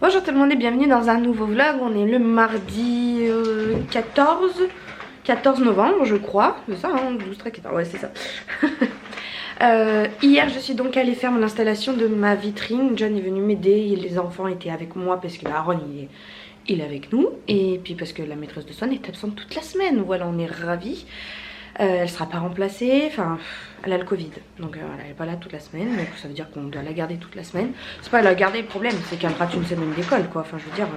Bonjour tout le monde et bienvenue dans un nouveau vlog. On est le mardi 14 novembre je crois. C'est ça hein, 12, 13, 14, ouais c'est ça. Hier je suis donc allée faire mon installation de ma vitrine. John est venu m'aider et les enfants étaient avec moi parce que Aaron il est avec nous. Et puis parce que la maîtresse de soins est absente toute la semaine. Voilà, on est ravis. Elle sera pas remplacée, enfin elle a le Covid donc elle est pas là toute la semaine, donc ça veut dire qu'on doit la garder toute la semaine. C'est pas la garder le problème, c'est qu'elle rate une semaine d'école quoi, enfin je veux dire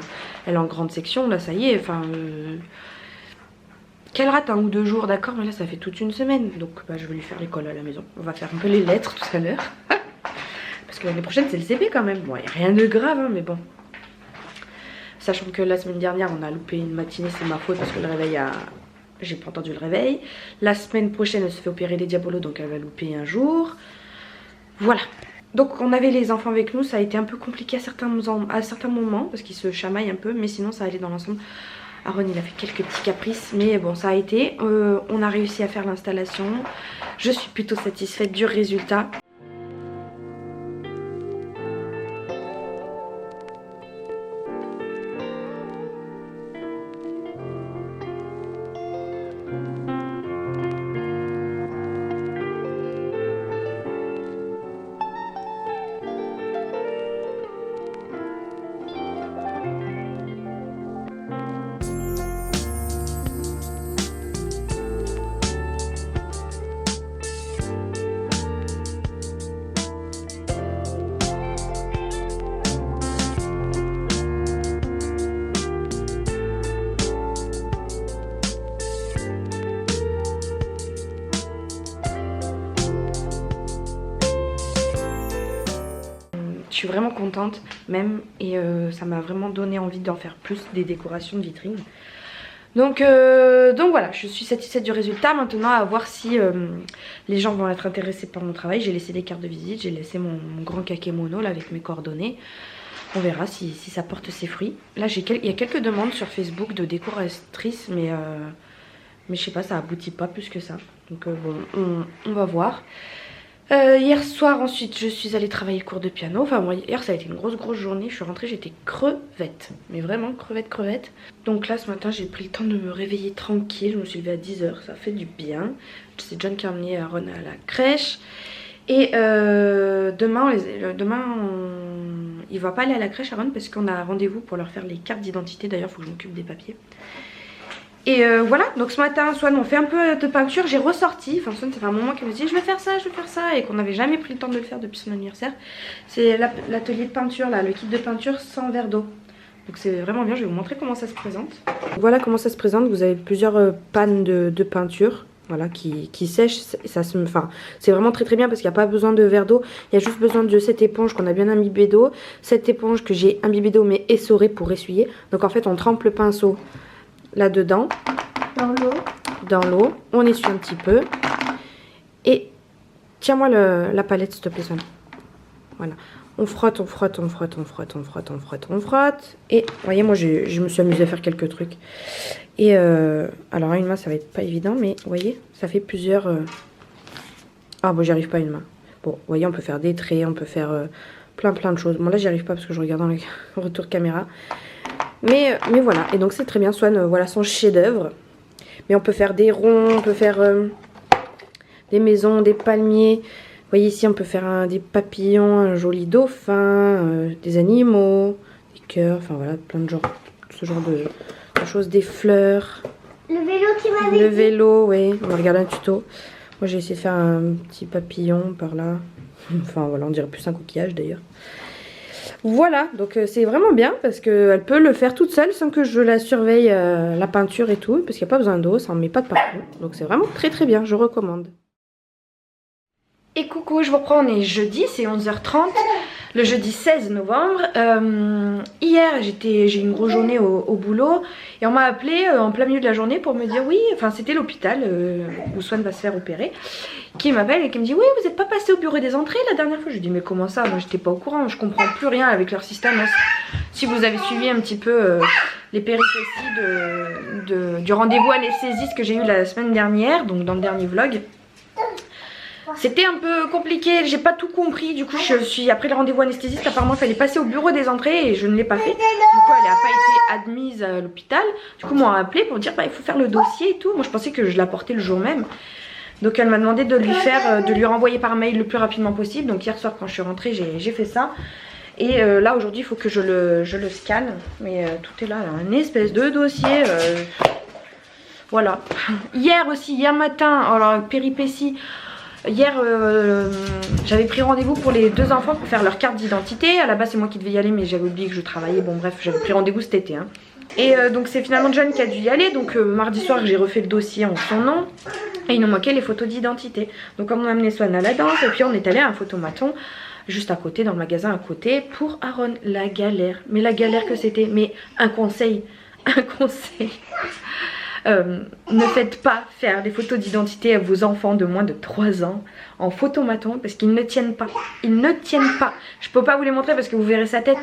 elle est en grande section là ça y est, enfin qu'elle rate 1 ou 2 jours d'accord, mais là ça fait toute une semaine donc bah, je vais lui faire l'école à la maison. On va faire un peu les lettres tout à l'heure parce que l'année prochaine c'est le CP quand même, bon y a rien de grave hein, mais bon. Sachant que la semaine dernière on a loupé une matinée, c'est ma faute parce que le réveil a... J'ai pas entendu le réveil. La semaine prochaine elle se fait opérer les diabolos donc elle va louper un jour. Voilà. Donc on avait les enfants avec nous. Ça a été un peu compliqué à certains moments parce qu'ils se chamaillent un peu. Mais sinon ça allait dans l'ensemble. Aaron il a fait quelques petits caprices. Mais bon ça a été. On a réussi à faire l'installation. Je suis plutôt satisfaite du résultat. Je suis vraiment contente même et ça m'a vraiment donné envie d'en faire plus des décorations de vitrine. Donc voilà, je suis satisfaite du résultat. Maintenant à voir si les gens vont être intéressés par mon travail. J'ai laissé des cartes de visite, j'ai laissé mon grand kakémono là avec mes coordonnées. On verra si ça porte ses fruits. Là il y a quelques demandes sur Facebook de décoratrices mais je sais pas, ça aboutit pas plus que ça. Donc bon, on va voir. Hier soir ensuite je suis allée travailler le cours de piano. Enfin moi hier ça a été une grosse journée. Je suis rentrée, j'étais crevette. Mais vraiment crevette. Donc là ce matin j'ai pris le temps de me réveiller tranquille. Je me suis levée à 10 h, ça fait du bien. C'est John qui a emmené Aaron à la crèche. Et demain il va pas aller à la crèche Aaron parce qu'on a un rendez-vous pour leur faire les cartes d'identité. D'ailleurs il faut que je m'occupe des papiers. Et voilà, donc ce matin, Swan, on fait un peu de peinture, j'ai ressorti, enfin Swan, ça fait un moment qu'elle me dit je vais faire ça, et qu'on n'avait jamais pris le temps de le faire depuis son anniversaire. C'est l'atelier de peinture, là, le kit de peinture sans verre d'eau. Donc c'est vraiment bien, je vais vous montrer comment ça se présente. Voilà comment ça se présente, vous avez plusieurs pannes de peinture. Voilà, qui sèche, c'est vraiment très bien parce qu'il n'y a pas besoin de verre d'eau. Il y a juste besoin de cette éponge qu'on a bien imbibée d'eau. Cette éponge que j'ai imbibée d'eau mais essorée pour essuyer. Donc en fait on trempe le pinceau là-dedans, dans l'eau, on essuie un petit peu et tiens-moi la palette s'il te plaît. Voilà, on frotte et vous voyez moi je me suis amusée à faire quelques trucs et alors à une main ça va être pas évident mais vous voyez ça fait plusieurs ah bon j'y arrive pas à une main. Bon vous voyez on peut faire des traits, on peut faire plein de choses. Bon là j'y arrive pas parce que je regarde dans le retour caméra. Mais voilà, et donc c'est très bien. Swan, voilà son chef-d'œuvre. Mais on peut faire des ronds, on peut faire des maisons, des palmiers. Vous voyez ici, on peut faire des papillons, un joli dauphin, des animaux, des cœurs, enfin voilà, plein de genres, ce genre de choses, des fleurs. Le vélo qui m'avait dit. Le vélo, oui, on va regarder un tuto. Moi j'ai essayé de faire un petit papillon par là. Enfin voilà, on dirait plus un coquillage d'ailleurs. Voilà, donc c'est vraiment bien parce qu'elle peut le faire toute seule sans que je la surveille la peinture et tout. Parce qu'il n'y a pas besoin d'eau, ça en met pas de partout. Donc c'est vraiment très bien, je recommande. Et coucou, je vous reprends, on est jeudi, c'est 11 h 30. Le jeudi 16 novembre. Hier j'ai eu une grosse journée au boulot. Et on m'a appelé en plein milieu de la journée pour me dire oui, enfin c'était l'hôpital où Swan va se faire opérer, qui m'appelle et qui me dit oui vous n'êtes pas passé au bureau des entrées la dernière fois. Je lui dis mais comment ça, moi j'étais pas au courant, je comprends plus rien avec leur système. Si vous avez suivi un petit peu les péripéties du rendez-vous anesthésiste que j'ai eu la semaine dernière, donc dans le dernier vlog. C'était un peu compliqué, j'ai pas tout compris. Du coup, je suis après le rendez-vous anesthésiste. Apparemment, il fallait passer au bureau des entrées et je ne l'ai pas fait. Du coup, elle n'a pas été admise à l'hôpital. Du coup, m'ont appelé pour dire bah, il faut faire le dossier et tout. Moi, je pensais que je l'apportais le jour même. Donc, elle m'a demandé de lui renvoyer par mail le plus rapidement possible. Donc, hier soir, quand je suis rentrée, j'ai fait ça. Et là, aujourd'hui, il faut que je le scanne. Mais tout est là, un espèce de dossier. Voilà. Hier matin, alors péripétie. Hier, j'avais pris rendez-vous pour les 2 enfants pour faire leur carte d'identité. À la base, c'est moi qui devais y aller, mais j'avais oublié que je travaillais. Bon, bref, j'avais pris rendez-vous cet été. Hein. Et donc, c'est finalement John qui a dû y aller. Donc, mardi soir, j'ai refait le dossier en son nom. Et il nous manquait les photos d'identité. Donc, on a amené Swan à la danse. Et puis, on est allé à un photomaton juste à côté, dans le magasin à côté, pour Aaron. La galère. Mais la galère que c'était. Mais un conseil. Ne faites pas faire des photos d'identité à vos enfants de moins de 3 ans en photomaton parce qu'ils ne tiennent pas. Ils ne tiennent pas. Je peux pas vous les montrer parce que vous verrez sa tête.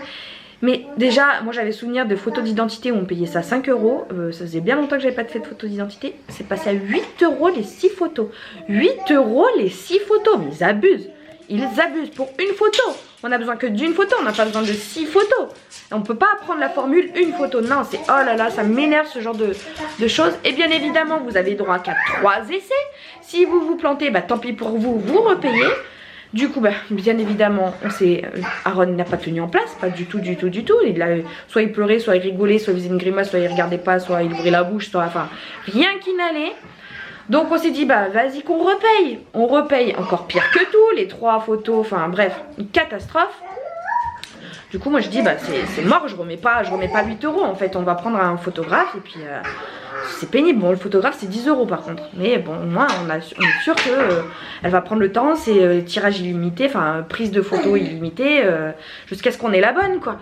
Mais déjà, moi j'avais souvenir de photos d'identité où on payait ça 5 euros. Ça faisait bien longtemps que j'avais pas fait de photos d'identité. C'est passé à 8 euros les 6 photos. 8 euros les 6 photos. Mais ils abusent. Ils abusent pour une photo. On a besoin que d'une photo. On n'a pas besoin de 6 photos. On peut pas apprendre la formule une photo. Non, c'est oh là là, ça m'énerve ce genre de choses. Et bien évidemment, vous avez droit qu'à 3 essais. Si vous vous plantez, bah tant pis pour vous, vous repayez. Du coup, bah, bien évidemment, on sait, Aaron n'a pas tenu en place, pas du tout. Soit il pleurait, soit il rigolait, soit il faisait une grimace, soit il regardait pas, soit il ouvrait la bouche, soit enfin rien qui n'allait. Donc on s'est dit bah vas-y qu'on repaye. On repaye encore pire que tout, les 3 photos, enfin bref, une catastrophe. Du coup moi je dis bah c'est mort, je remets pas 8 euros en fait, on va prendre un photographe et puis c'est pénible. Bon le photographe c'est 10 euros par contre, mais bon au moins on est sûr que elle va prendre le temps, c'est tirage illimité, enfin prise de photos illimitée jusqu'à ce qu'on ait la bonne quoi.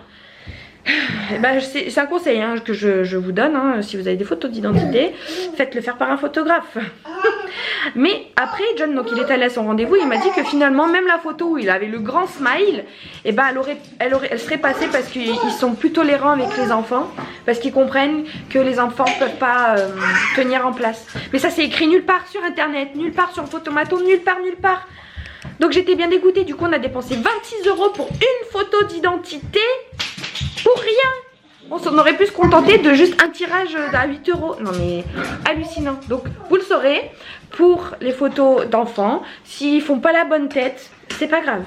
Bah, c'est un conseil hein, que je vous donne hein, si vous avez des photos d'identité, faites-le faire par un photographe. Mais après John donc il est allé à son rendez-vous, il m'a dit que finalement même la photo où il avait le grand smile, et ben elle serait passée parce qu'ils sont plus tolérants avec les enfants, parce qu'ils comprennent que les enfants peuvent pas tenir en place. Mais ça c'est écrit nulle part sur internet, nulle part sur Photomaton, nulle part. Donc j'étais bien dégoûtée, du coup on a dépensé 26 euros pour une photo d'identité. Pour rien. On aurait pu se contenter de juste un tirage à 8 euros. Non mais hallucinant. Donc vous le saurez, pour les photos d'enfants, s'ils font pas la bonne tête, c'est pas grave.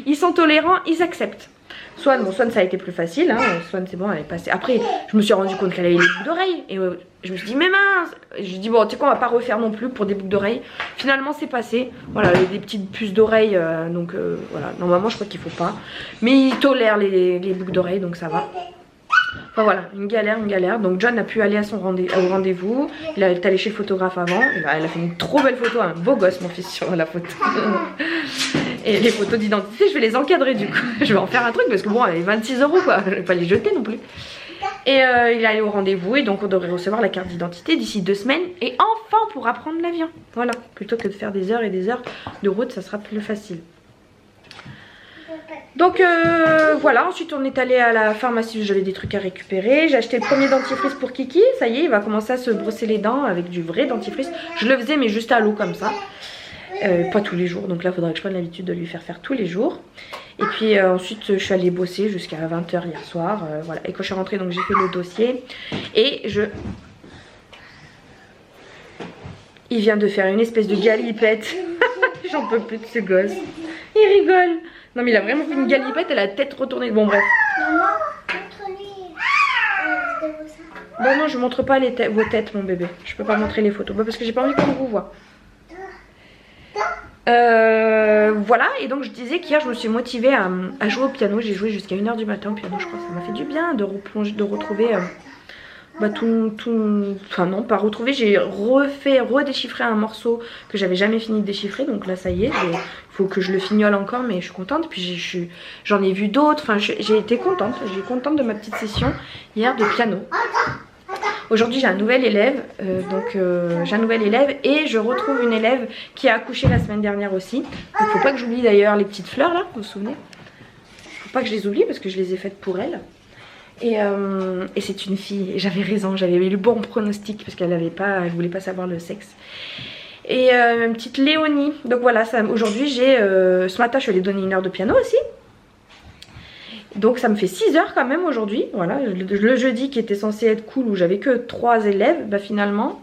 Ils sont tolérants, ils acceptent. Swan, bon Swan ça a été plus facile, hein. Swan c'est bon, elle est passée. Après je me suis rendu compte qu'elle avait les boucles d'oreilles. Et je me suis dit mais mince. Je dis bon tu sais quoi on va pas refaire non plus pour des boucles d'oreilles. Finalement c'est passé. Voilà, des petites puces d'oreilles. Donc voilà, normalement je crois qu'il faut pas. Mais ils tolèrent les boucles d'oreilles donc ça va. Enfin voilà, une galère. Donc John a pu aller à son rendez-vous. Il est allé chez le photographe avant. Et bah, elle a fait une trop belle photo, un beau gosse mon fils sur la photo. Et les photos d'identité, je vais les encadrer du coup. Je vais en faire un truc parce que bon, elle est 26 euros quoi. Je vais pas les jeter non plus. Et il est allé au rendez-vous et donc on devrait recevoir la carte d'identité d'ici 2 semaines. Et enfin on pourra prendre l'avion. Voilà, plutôt que de faire des heures et des heures de route, ça sera plus facile. Donc voilà, ensuite on est allé à la pharmacie où j'avais des trucs à récupérer. J'ai acheté le premier dentifrice pour Kiki. Ça y est, il va commencer à se brosser les dents avec du vrai dentifrice. Je le faisais mais juste à l'eau comme ça. Pas tous les jours, donc là il faudrait que je prenne l'habitude de lui faire tous les jours. Et puis ensuite je suis allée bosser jusqu'à 20 h hier soir, voilà. Et quand je suis rentrée donc j'ai fait le dossier. Et il vient de faire une espèce de galipette. J'en peux plus de ce gosse. Il rigole. Non mais il a vraiment fait une galipette et la tête retournée. Bon bref. Maman, montre-lui. Bon non je montre pas vos têtes mon bébé. Je peux pas montrer les photos parce que j'ai pas envie qu'on vous voit. Voilà, et donc je disais qu'hier je me suis motivée à jouer au piano. J'ai joué jusqu'à 1 h du matin au piano, je crois que ça m'a fait du bien de retrouver enfin non pas retrouver, j'ai redéchiffré un morceau que j'avais jamais fini de déchiffrer. Donc là ça y est, il faut que je le fignole encore, mais je suis contente. Puis j'en ai vu d'autres, enfin j'ai été contente, de ma petite session hier de piano. Aujourd'hui j'ai un nouvel élève, et je retrouve une élève qui a accouché la semaine dernière aussi. Donc faut pas que j'oublie d'ailleurs les petites fleurs là, vous vous souvenez? Faut pas que je les oublie parce que je les ai faites pour elle. Et c'est une fille, et j'avais raison, j'avais eu le bon pronostic parce qu'elle voulait pas savoir le sexe. Et une petite Léonie. Donc voilà, aujourd'hui j'ai... ce matin je suis allée donner 1 heure de piano aussi. Donc ça me fait 6 heures quand même aujourd'hui. Voilà, le jeudi qui était censé être cool où j'avais que 3 élèves, bah finalement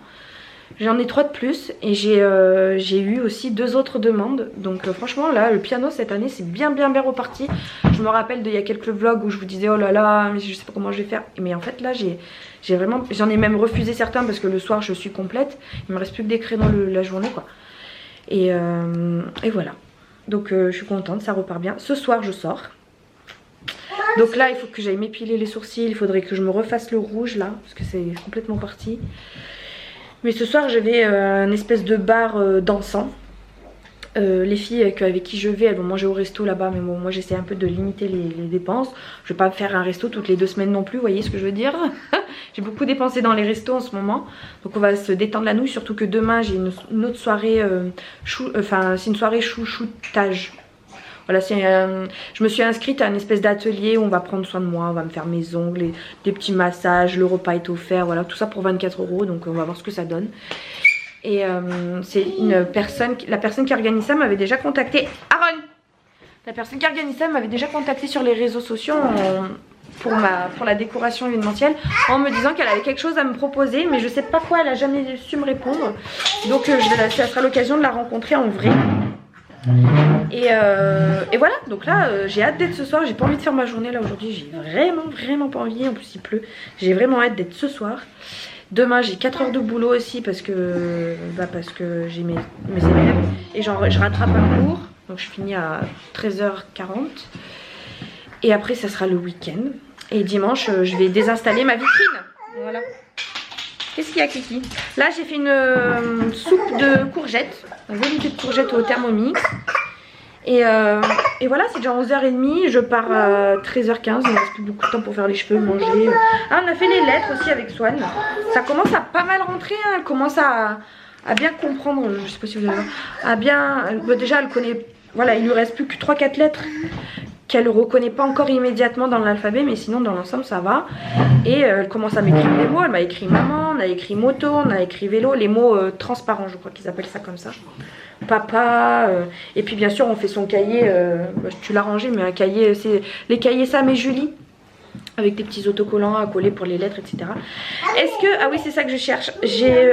j'en ai 3 de plus. Et j'ai eu aussi 2 autres demandes. Donc franchement là le piano cette année c'est bien reparti. Je me rappelle d'il y a quelques vlogs où je vous disais oh là là mais je sais pas comment je vais faire. Mais en fait là j'en ai même refusé certains parce que le soir je suis complète. Il me reste plus que des créneaux la journée quoi. Et voilà. Donc je suis contente, ça repart bien. Ce soir je sors. Donc là il faut que j'aille m'épiler les sourcils. Il faudrait que je me refasse le rouge là parce que c'est complètement parti. Mais ce soir je vais à une espèce de bar dansant. Les filles avec qui je vais, elles vont manger au resto là-bas. Mais bon, moi j'essaie un peu de limiter les dépenses. Je vais pas faire un resto toutes les 2 semaines non plus, vous voyez ce que je veux dire. J'ai beaucoup dépensé dans les restos en ce moment. Donc on va se détendre la nouille. Surtout que demain j'ai une autre soirée c'est une soirée chouchoutage. Voilà, je me suis inscrite à une espèce d'atelier où on va prendre soin de moi, on va me faire mes ongles, des petits massages, le repas est offert, voilà, tout ça pour 24 €, donc on va voir ce que ça donne. Et c'est la personne qui organise ça m'avait déjà contacté. Aaron, la personne qui organise ça m'avait déjà contacté sur les réseaux sociaux pour la décoration événementielle en me disant qu'elle avait quelque chose à me proposer, mais je sais pas quoi, elle a jamais su me répondre. Donc ça sera l'occasion de la rencontrer en vrai. Et voilà, donc là j'ai hâte d'être ce soir. J'ai pas envie de faire ma journée là aujourd'hui, j'ai vraiment pas envie. En plus il pleut, j'ai vraiment hâte d'être ce soir. Demain j'ai 4 heures de boulot aussi parce que j'ai mes élèves et je rattrape un cours. Donc je finis à 13h40 et après ça sera le week-end. Et dimanche je vais désinstaller ma vitrine. Voilà. Qu'est-ce qu'il y a Kiki? Là j'ai fait une soupe de courgettes, un volonté de courgettes au Thermomix. Et voilà, c'est déjà 11h30, je pars à 13h15, il ne reste plus beaucoup de temps pour faire les cheveux, manger. Ah, on a fait les lettres aussi avec Swan. Ça commence à pas mal rentrer, hein. Elle commence à bien comprendre, je sais pas si vous allez voir, déjà elle connaît, voilà, il lui reste plus que 3-4 lettres qu'elle reconnaît pas encore immédiatement dans l'alphabet, mais sinon dans l'ensemble ça va. Et elle commence à m'écrire des mots, elle m'a écrit maman, on a écrit moto, on a écrit vélo, les mots transparents, je crois qu'ils appellent ça comme ça. Papa, et puis bien sûr on fait son cahier, tu l'as rangé, mais un cahier, c'est les cahiers Sam et Julie, avec des petits autocollants à coller pour les lettres, etc. Est-ce que, ah oui c'est ça que je cherche,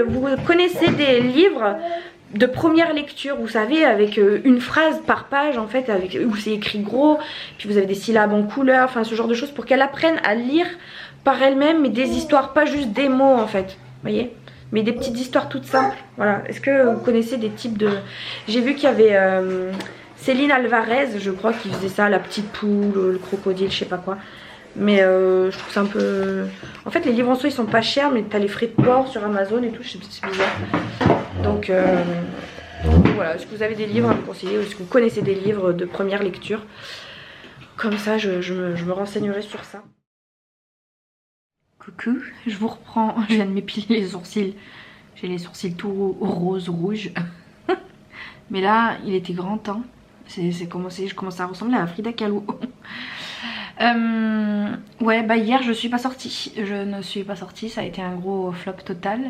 vous connaissez des livres de première lecture, vous savez, avec une phrase par page en fait, où c'est écrit gros, puis vous avez des syllabes en couleur, enfin ce genre de choses pour qu'elle apprenne à lire par elle-même, mais des histoires, pas juste des mots en fait, vous voyez, mais des petites histoires toutes simples. Voilà, est-ce que vous connaissez des types de... J'ai vu qu'il y avait Céline Alvarez, je crois, qui faisait ça, la petite poule, le crocodile, je sais pas quoi. Mais je trouve ça un peu... En fait les livres en soi ils sont pas chers, mais t'as les frais de port sur Amazon et tout, c'est bizarre. Donc voilà, est-ce que vous avez des livres à me conseiller, ou est-ce que vous connaissez des livres de première lecture? Comme ça je me renseignerai sur ça. Coucou, je vous reprends, je viens de m'épiler les sourcils. J'ai les sourcils tout rose, rouge. Mais là il était grand temps, je commence à ressembler à Frida Kahlo. Ouais bah hier je ne suis pas sortie, ça a été un gros flop total.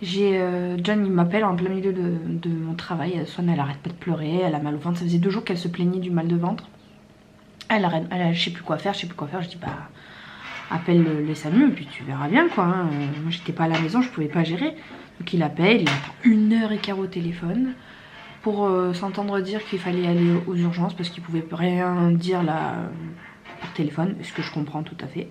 John il m'appelle en plein milieu de mon travail. Swan elle arrête pas de pleurer, elle a mal au ventre, ça faisait 2 jours qu'elle se plaignait du mal de ventre. Je sais plus quoi faire, je dis bah appelle les SAMU et puis tu verras bien quoi, hein. Moi j'étais pas à la maison, je pouvais pas gérer. Donc il appelle, il attend 1h15 au téléphone pour s'entendre dire qu'il fallait aller aux urgences parce qu'il pouvait rien dire là par téléphone, ce que je comprends tout à fait.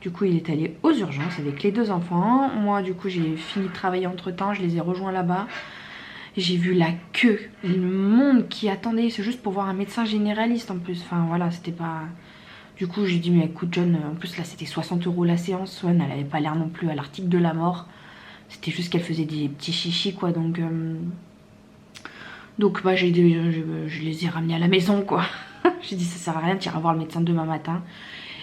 Du coup il est allé aux urgences avec les 2 enfants. Moi du coup j'ai fini de travailler entre temps, je les ai rejoints là-bas. J'ai vu la queue, le monde qui attendait, c'est juste pour voir un médecin généraliste en plus. Enfin voilà, c'était pas... Du coup j'ai dit mais écoute John, en plus là c'était 60 € la séance. Swan elle avait pas l'air non plus à l'article de la mort. C'était juste qu'elle faisait des petits chichis quoi, donc bah je les ai ramenés à la maison quoi. J'ai dit ça sert à rien, tu iras voir le médecin demain matin.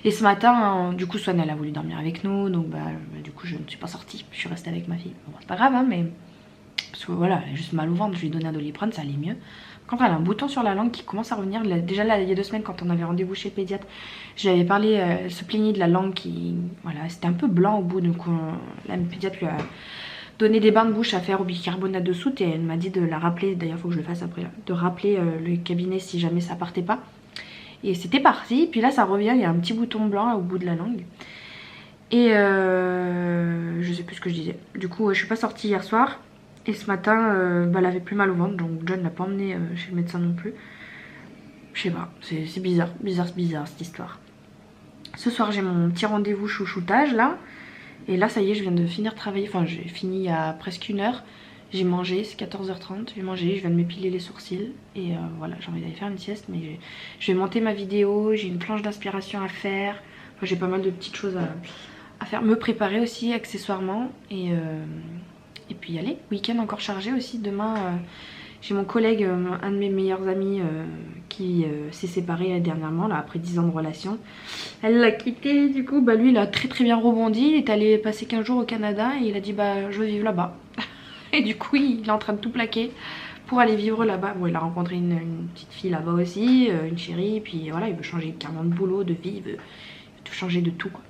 Et ce matin, du coup Swan elle a voulu dormir avec nous, donc bah du coup je ne suis pas sortie, je suis restée avec ma fille. Bon, c'est pas grave hein, mais parce que voilà, elle a juste mal au ventre, je lui ai donné un Doliprane, ça allait mieux. Quand elle a un bouton sur la langue qui commence à revenir, déjà là il y a 2 semaines quand on avait rendez-vous chez le pédiatre, je lui avais parlé, elle se plaignait de la langue qui, voilà, c'était un peu blanc au bout, donc la pédiatre lui a donné des bains de bouche à faire au bicarbonate de soude et elle m'a dit de la rappeler, d'ailleurs il faut que je le fasse après, là, de rappeler le cabinet si jamais ça partait pas. Et c'était parti, puis là ça revient, il y a un petit bouton blanc là, au bout de la langue. Et je sais plus ce que je disais. Du coup je suis pas sortie hier soir et ce matin elle avait plus mal au ventre, donc John l'a pas emmené chez le médecin non plus. Je sais pas, c'est bizarre cette histoire. Ce soir j'ai mon petit rendez-vous chouchoutage là. Et là ça y est, je viens de finir de travailler, enfin j'ai fini il y a presque 1 heure. J'ai mangé, c'est 14h30, j'ai mangé, je viens de m'épiler les sourcils. Et voilà, j'ai envie d'aller faire une sieste, mais je vais monter ma vidéo, j'ai une planche d'inspiration à faire. Enfin, j'ai pas mal de petites choses à faire, me préparer aussi accessoirement. Et puis y aller, week-end encore chargé aussi, demain... J'ai mon collègue, un de mes meilleurs amis qui s'est séparé dernièrement, là, après 10 ans de relation. Elle l'a quitté, du coup, lui il a très bien rebondi. Il est allé passer 15 jours au Canada et il a dit je veux vivre là-bas. Et du coup il est en train de tout plaquer pour aller vivre là-bas. Bon, il a rencontré une petite fille là-bas aussi, une chérie, puis voilà, il veut changer carrément de boulot, de vie, il veut tout changer de tout, quoi.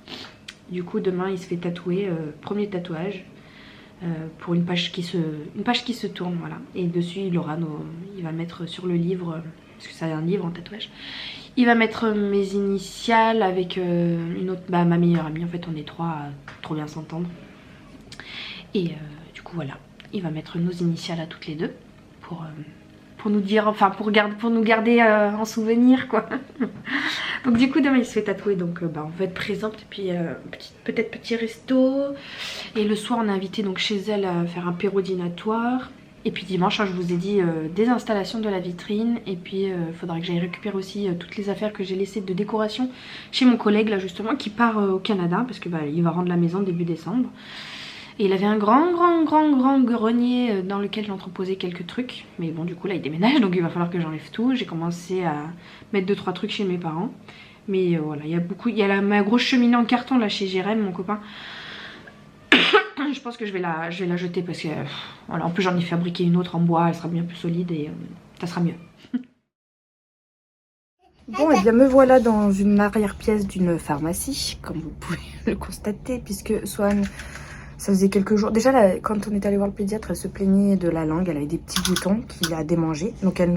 Du coup demain il se fait tatouer, premier tatouage. Pour une page qui se tourne, voilà. Et dessus il va mettre sur le livre, parce que c'est un livre en tatouage, il va mettre mes initiales avec une autre, ma meilleure amie. En fait on est 3 à trop bien s'entendre. Et du coup voilà, il va mettre nos initiales à toutes les deux pour nous dire, enfin pour nous garder en souvenir, quoi. Donc du coup demain il se fait tatouer, donc on va être présente. Et puis peut-être petit resto. Et le soir on est invité donc chez elle à faire un apéro dînatoire. Et puis dimanche, je vous ai dit, des installations de la vitrine. Et puis il faudra que j'aille récupérer aussi toutes les affaires que j'ai laissées de décoration chez mon collègue là justement, qui part au Canada, parce que il va rendre la maison début décembre. Et il avait un grand grenier dans lequel j'entreposais quelques trucs. Mais bon, du coup là il déménage, donc il va falloir que j'enlève tout. J'ai commencé à mettre 2-3 trucs chez mes parents. Mais voilà, il y a ma grosse cheminée en carton là chez Jérém, mon copain. Je pense que je vais la jeter parce que voilà, en plus j'en ai fabriqué une autre en bois, elle sera bien plus solide et ça sera mieux. Bon, et bien me voilà dans une arrière-pièce d'une pharmacie, comme vous pouvez le constater, puisque Swan, ça faisait quelques jours. Déjà, là, quand on est allé voir le pédiatre, elle se plaignait de la langue, elle avait des petits boutons qu'il a démangés. Donc elle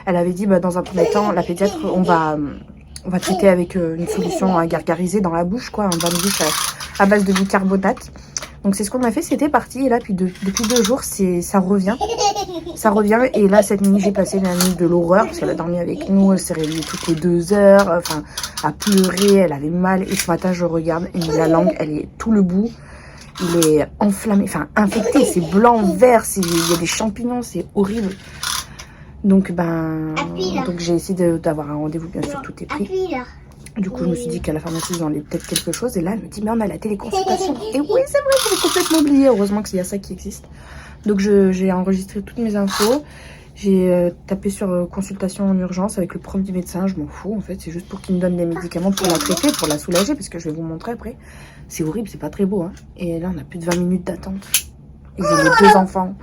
avait dit, dans un premier temps, la pédiatre, on va traiter avec une solution à gargariser dans la bouche, quoi, un bain de bouche à base de bicarbonate. Donc c'est ce qu'on a fait, c'était parti. Et là, depuis 2 jours, ça revient. Ça revient. Et là, cette nuit, j'ai passé la nuit de l'horreur, parce qu'elle a dormi avec nous, elle s'est réveillée toutes les 2 heures, enfin, à pleurer, elle avait mal. Et ce matin, je regarde, et la langue, elle est tout le bout. Il est enflammé, enfin infecté, c'est blanc, vert, il y a des champignons, c'est horrible. Donc donc j'ai essayé d'avoir un rendez-vous, bien sûr, tout est pris. Du coup je me suis dit qu'à la pharmacie ils enlevaient peut-être quelque chose. Et là elle me dit mais on a la téléconsultation. Et oui c'est vrai, j'avais complètement oublié, heureusement qu'il y a ça qui existe. Donc j'ai enregistré toutes mes infos. J'ai tapé sur consultation en urgence avec le premier médecin, je m'en fous en fait, c'est juste pour qu'il me donne des médicaments pour la traiter, pour la soulager, parce que je vais vous montrer après. C'est horrible, c'est pas très beau, hein. Et là on a plus de 20 minutes d'attente. Et j'ai les 2 enfants.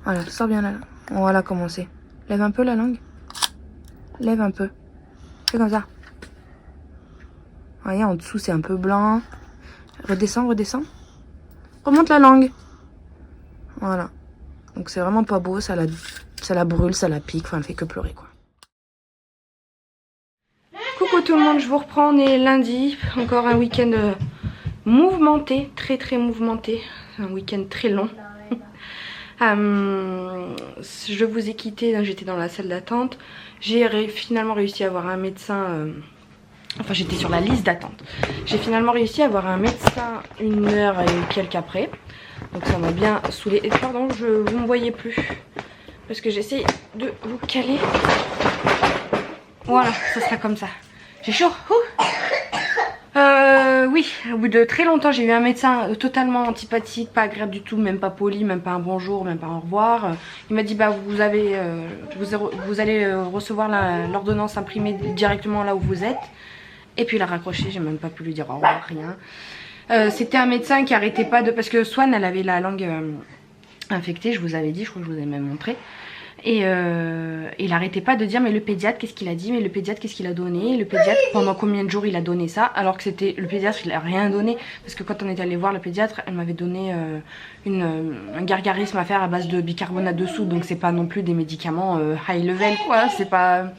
Voilà, sors bien là. On va la commencer. Lève un peu la langue. Lève un peu. Fais comme ça. Voyez, en dessous c'est un peu blanc. Redescends. Remonte la langue. Voilà. Donc c'est vraiment pas beau, ça la brûle, ça la pique, enfin elle fait que pleurer, quoi. Coucou tout le monde, je vous reprends, on est lundi. Encore un week-end mouvementé, très mouvementé. Un week-end très long. Je vous ai quitté, j'étais dans la salle d'attente. J'ai finalement réussi à avoir un médecin. Enfin, j'étais sur la liste d'attente. J'ai finalement réussi à avoir un médecin 1 heure et quelques après. Donc ça m'a bien saoulé. Et pardon, vous ne me voyez plus. Parce que j'essaie de vous caler. Voilà, ça sera comme ça. J'ai chaud. Oui, au bout de très longtemps, j'ai eu un médecin totalement antipathique, pas agréable du tout, même pas poli, même pas un bonjour, même pas un au revoir. Il m'a dit vous allez recevoir l'ordonnance imprimée directement là où vous êtes. Et puis il a raccroché, j'ai même pas pu lui dire au revoir, rien. C'était un médecin qui arrêtait pas de... Parce que Swan, elle avait la langue infectée, je vous avais dit, je crois que je vous avais même montré. Et il arrêtait pas de dire mais le pédiatre qu'est-ce qu'il a dit, mais le pédiatre qu'est-ce qu'il a donné, le pédiatre pendant combien de jours il a donné ça, alors que c'était le pédiatre il a rien donné, parce que quand on est allé voir le pédiatre elle m'avait donné un gargarisme à faire à base de bicarbonate de soude, donc c'est pas non plus des médicaments high level quoi, c'est pas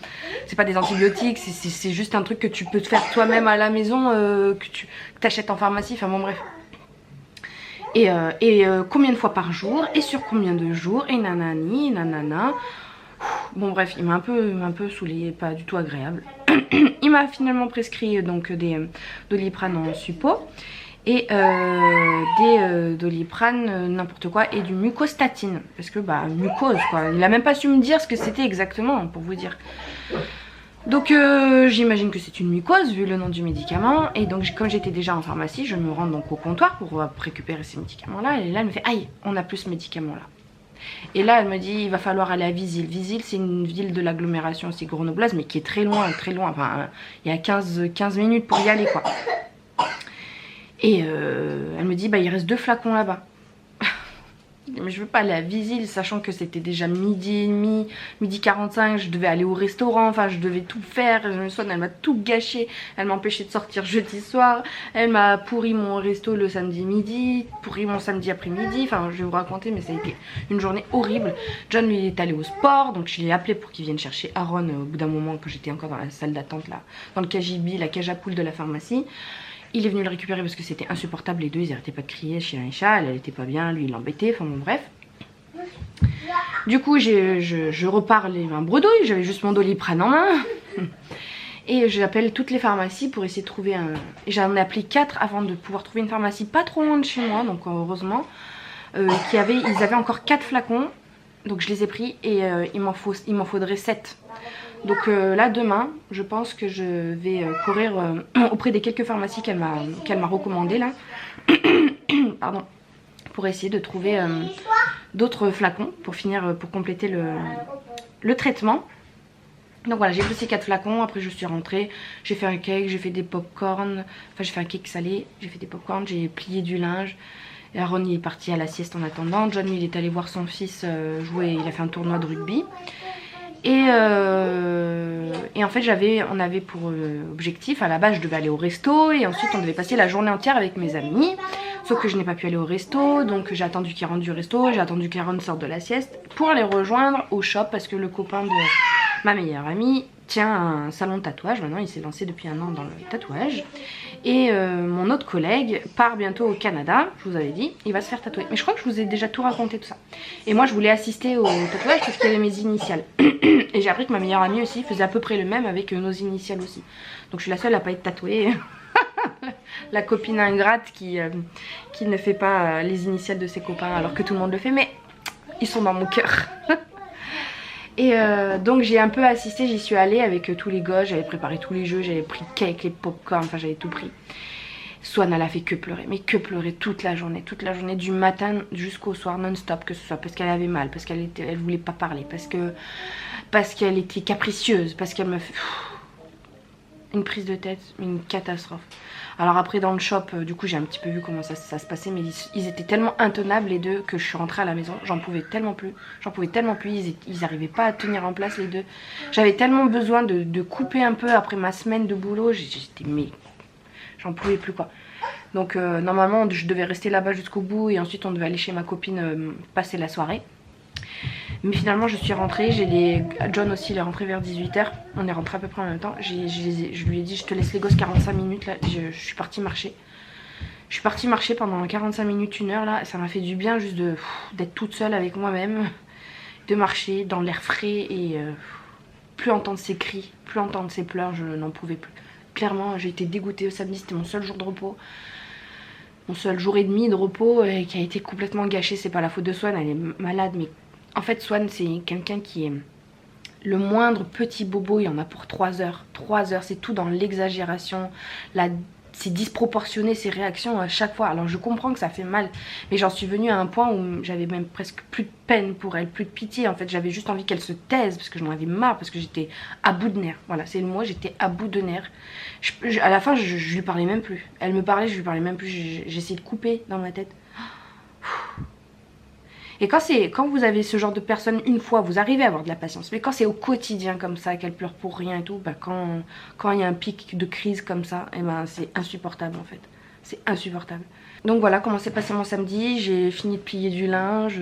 des antibiotiques, c'est juste un truc que tu peux te faire toi-même à la maison, que tu achètes en pharmacie, enfin bon bref. Et combien de fois par jour, et sur combien de jours, et nanani, nanana. Bon bref, il m'a un peu saoulée, pas du tout agréable. Il m'a finalement prescrit donc des Doliprane en suppo et des Doliprane n'importe quoi et du mucostatine, parce que bah mucose quoi. Il a même pas su me dire ce que c'était exactement pour vous dire. Donc j'imagine que c'est une mucose vu le nom du médicament, et donc comme j'étais déjà en pharmacie, je me rends donc au comptoir pour récupérer ces médicaments là, et là elle me fait aïe, on n'a plus ce médicament là. Et là elle me dit il va falloir aller à Visil. Visil c'est une ville de l'agglomération aussi grenobloise mais qui est très loin, enfin il y a 15 minutes pour y aller quoi. Et elle me dit bah il reste 2 flacons là-bas. Mais je veux pas aller à Visil, sachant que c'était déjà midi et demi, midi 45, je devais aller au restaurant, enfin je devais tout faire. Elle m'a tout gâché, elle m'a empêché de sortir jeudi soir, elle m'a pourri mon resto le samedi midi, pourri mon samedi après-midi, enfin je vais vous raconter, mais ça a été une journée horrible. John lui est allé au sport, donc je l'ai appelé pour qu'il vienne chercher Aaron au bout d'un moment quand j'étais encore dans la salle d'attente là, dans le KGB, la cage à poules de la pharmacie. Il est venu le récupérer parce que c'était insupportable, les deux ils arrêtaient pas de crier, chien et chat, elle était pas bien, lui il l'embêtait, enfin bon bref. Du coup je repars les mains bredouilles, j'avais juste mon Doliprane en main. Et j'appelle toutes les pharmacies pour essayer de trouver un... J'en ai appelé 4 avant de pouvoir trouver une pharmacie pas trop loin de chez moi, donc heureusement. Ils avaient encore 4 flacons, donc je les ai pris et il m'en faudrait 7. Donc là demain je pense que je vais courir auprès des quelques pharmacies qu'elle m'a recommandées là. Pardon. Pour essayer de trouver d'autres flacons pour finir, pour compléter le traitement. Donc voilà, j'ai pris ces 4 flacons, après je suis rentrée, j'ai fait un cake, j'ai fait des pop-corn, enfin j'ai fait un cake salé, j'ai fait des pop-corn, j'ai plié du linge. Et Aaron il est parti à la sieste en attendant, John il est allé voir son fils jouer, il a fait un tournoi de rugby. Et en fait on avait pour objectif, à la base je devais aller au resto et ensuite on devait passer la journée entière avec mes amis. Sauf que je n'ai pas pu aller au resto, donc j'ai attendu qu'il rentre du resto, j'ai attendu qu'Aaron sorte de la sieste pour aller rejoindre au shop parce que le copain de ma meilleure amie tient un salon de tatouage. Maintenant il s'est lancé depuis 1 an dans le tatouage. Et mon autre collègue part bientôt au Canada, je vous avais dit, il va se faire tatouer. Mais je crois que je vous ai déjà tout raconté tout ça. Et moi je voulais assister au tatouage parce qu'il y avait mes initiales. Et j'ai appris que ma meilleure amie aussi faisait à peu près le même avec nos initiales aussi. Donc je suis la seule à pas être tatouée. La copine ingrate qui ne fait pas les initiales de ses copains alors que tout le monde le fait. Mais ils sont dans mon cœur. Et donc j'ai un peu assisté, j'y suis allée avec tous les gosses, j'avais préparé tous les jeux, j'avais pris le cake, les popcorn, enfin j'avais tout pris. Swan elle a fait que pleurer, mais que pleurer toute la journée du matin jusqu'au soir non-stop, que ce soit parce qu'elle avait mal, parce qu'elle voulait pas parler, parce qu'elle était capricieuse, parce qu'elle me fait une prise de tête, une catastrophe. Alors après dans le shop, du coup j'ai un petit peu vu comment ça se passait, mais ils étaient tellement intenables les deux que je suis rentrée à la maison, j'en pouvais tellement plus, ils arrivaient pas à tenir en place les deux. J'avais tellement besoin de couper un peu après ma semaine de boulot, j'étais mais j'en pouvais plus quoi. Donc normalement je devais rester là-bas jusqu'au bout et ensuite on devait aller chez ma copine passer la soirée. Mais finalement je suis rentrée, John aussi il est rentré vers 18 h, on est rentré à peu près en même temps. Je lui ai dit je te laisse les gosses 45 minutes là, je suis partie marcher. Je suis partie marcher pendant 45 minutes, 1 heure là, ça m'a fait du bien juste d'être toute seule avec moi-même, de marcher dans l'air frais et plus entendre ses cris, plus entendre ses pleurs, je n'en pouvais plus. Clairement j'ai été dégoûtée au samedi, c'était mon seul jour de repos. Mon seul jour et demi de repos qui a été complètement gâché, c'est pas la faute de Swan, elle est malade mais... En fait Swan c'est quelqu'un qui est le moindre petit bobo, il y en a pour 3 heures. 3 heures, c'est tout dans l'exagération, c'est disproportionné ses réactions à chaque fois. Alors je comprends que ça fait mal, mais j'en suis venue à un point où j'avais même presque plus de peine pour elle, plus de pitié. En fait j'avais juste envie qu'elle se taise parce que j'en avais marre, parce que j'étais à bout de nerfs. Voilà, c'est le mot, j'étais à bout de nerfs. À la fin je lui parlais même plus. Elle me parlait, je lui parlais même plus, j'essayais de couper dans ma tête. Et quand vous avez ce genre de personne une fois, vous arrivez à avoir de la patience. Mais quand c'est au quotidien comme ça, qu'elle pleure pour rien et tout, bah quand il y a un pic de crise comme ça, et ben c'est insupportable en fait. C'est insupportable. Donc voilà comment s'est passé mon samedi. J'ai fini de plier du linge.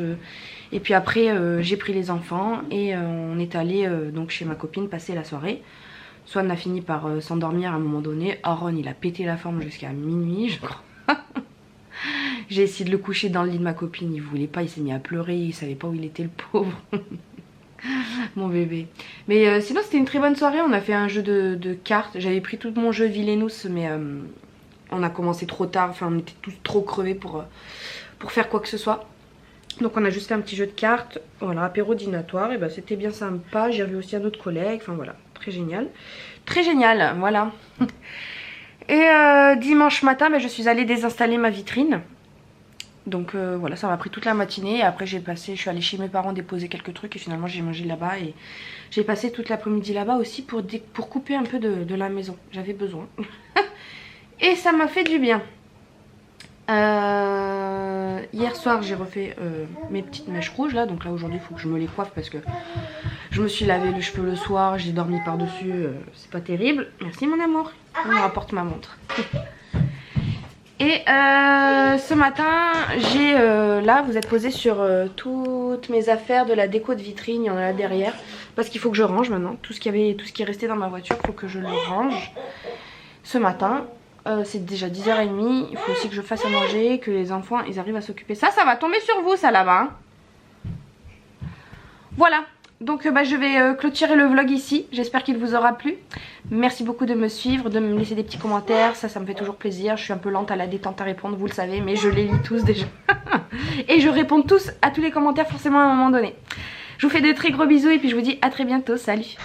Et puis après j'ai pris les enfants et on est allé donc chez ma copine passer la soirée. Swan a fini par s'endormir à un moment donné. Aaron il a pété la forme jusqu'à minuit je crois. J'ai essayé de le coucher dans le lit de ma copine, il voulait pas, il s'est mis à pleurer, il savait pas où il était le pauvre. Mon bébé. Mais sinon c'était une très bonne soirée, on a fait un jeu de cartes. J'avais pris tout mon jeu Villainous mais on a commencé trop tard, enfin on était tous trop crevés pour faire quoi que ce soit. Donc on a juste fait un petit jeu de cartes, voilà, apéro dînatoire, et ben c'était bien sympa. J'ai revu aussi un autre collègue, enfin voilà, très génial. Très génial, voilà. Et dimanche matin, ben, je suis allée désinstaller ma vitrine. Donc voilà, ça m'a pris toute la matinée. Et après je suis allée chez mes parents déposer quelques trucs et finalement j'ai mangé là-bas. Et j'ai passé toute l'après-midi là-bas aussi pour couper un peu de la maison. J'avais besoin. Et ça m'a fait du bien. Hier soir j'ai refait mes petites mèches rouges là. Donc là aujourd'hui il faut que je me les coiffe parce que je me suis lavé les cheveux le soir. J'ai dormi par dessus, c'est pas terrible. Merci mon amour, on me rapporte ma montre. Et ce matin j'ai là vous êtes posé sur toutes mes affaires de la déco de vitrine. Il y en a là derrière parce qu'il faut que je range maintenant. Tout ce qui est resté dans ma voiture, il faut que je le range ce matin. C'est déjà 10h30, il faut aussi que je fasse à manger, que les enfants ils arrivent à s'occuper. Ça va tomber sur vous ça là-bas hein. Voilà, donc bah, je vais clôturer le vlog ici. J'espère qu'il vous aura plu. Merci beaucoup de me suivre, de me laisser des petits commentaires, ça me fait toujours plaisir. Je suis un peu lente à la détente à répondre, vous le savez, mais je les lis tous déjà. Et je réponds tous à tous les commentaires forcément à un moment donné. Je vous fais de très gros bisous et puis je vous dis à très bientôt, salut.